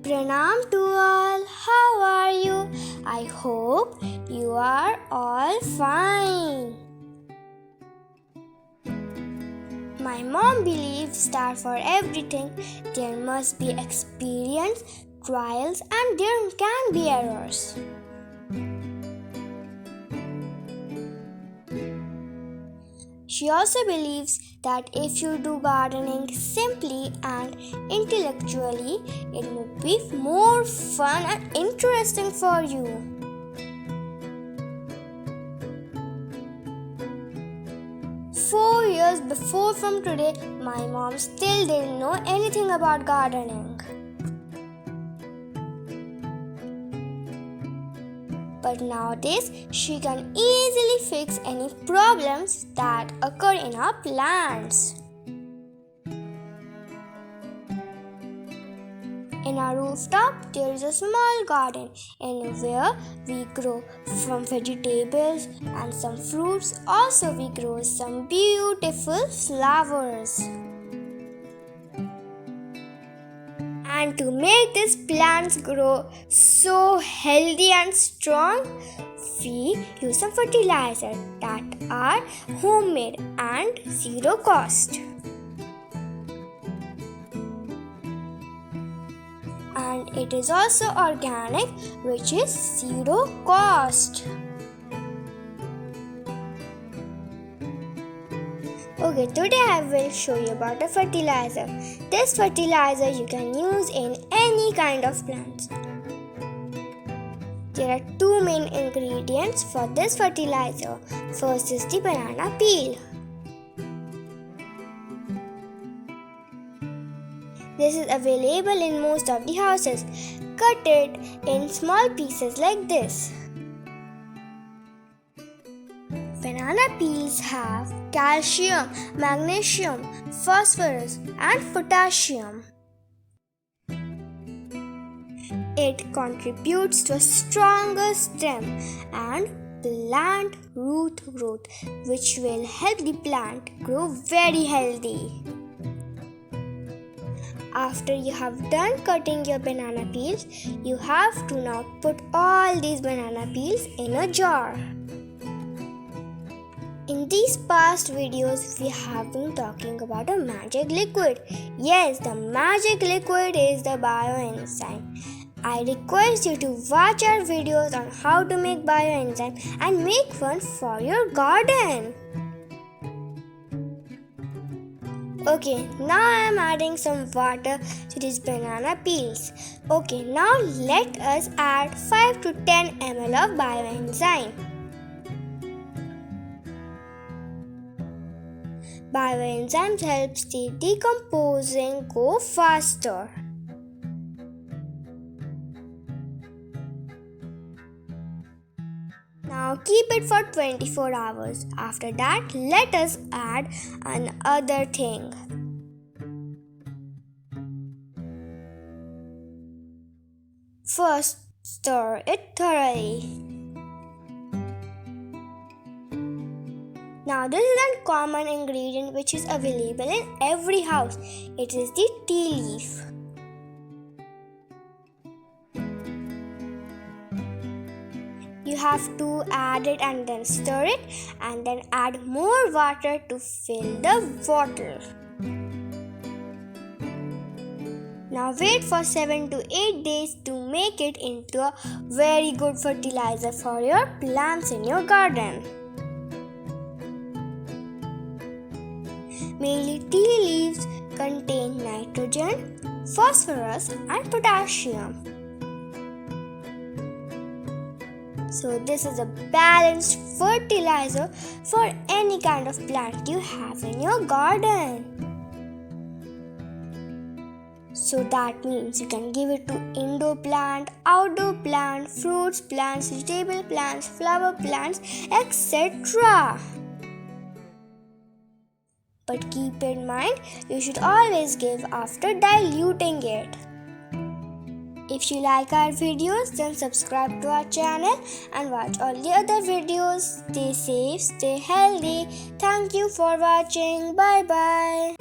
Pranam to all. How are you? I hope you are all fine. My mom believes that for everything there must be experience, trials, and there can be errors. She also believes that if you do gardening simply and intellectually, it would be more fun and interesting for you. Four years before from today, my mom still didn't know anything about gardening. But nowadays, she can easily fix any problems that occur in our plants. In our rooftop, there is a small garden in where we grow some vegetables and some fruits. Also, we grow some beautiful flowers. And to make these plants grow so healthy and strong, we use some fertilizer that are homemade and zero cost. And it is also organic, which is zero cost. Okay, today I will show you about a fertilizer. This fertilizer you can use in any kind of plants. There are two main ingredients for this fertilizer. First is the banana peel. This is available in most of the houses. Cut it in small pieces like this. Banana peels have calcium, magnesium, phosphorus, and potassium. It contributes to a stronger stem and plant root growth, which will help the plant grow very healthy. After you have done cutting your banana peels, you have to now put all these banana peels in a jar. In these past videos, we have been talking about a magic liquid. Yes, the magic liquid is the bioenzyme. I request you to watch our videos on how to make bioenzyme and make one for your garden. Okay, now I am adding some water to these banana peels. Okay, now let us add 5 to 10 ml of bioenzyme. Bioenzymes helps the decomposing go faster. Now keep it for 24 hours. After that, let us add another thing. First, stir it thoroughly. Now this is a common ingredient which is available in every house. It is the tea leaf. You have to add it and then stir it and then add more water to fill the bottle. Now wait for 7 to 8 days to make it into a very good fertilizer for your plants in your garden. Mainly tea leaves contain nitrogen, phosphorus and potassium. So this is a balanced fertilizer for any kind of plant you have in your garden. So that means you can give it to indoor plant, outdoor plant, fruits plants, vegetable plants, flower plants, etc. But keep in mind, you should always give after diluting it. If you like our videos, then subscribe to our channel and watch all the other videos. Stay safe, stay healthy. Thank you for watching. Bye bye.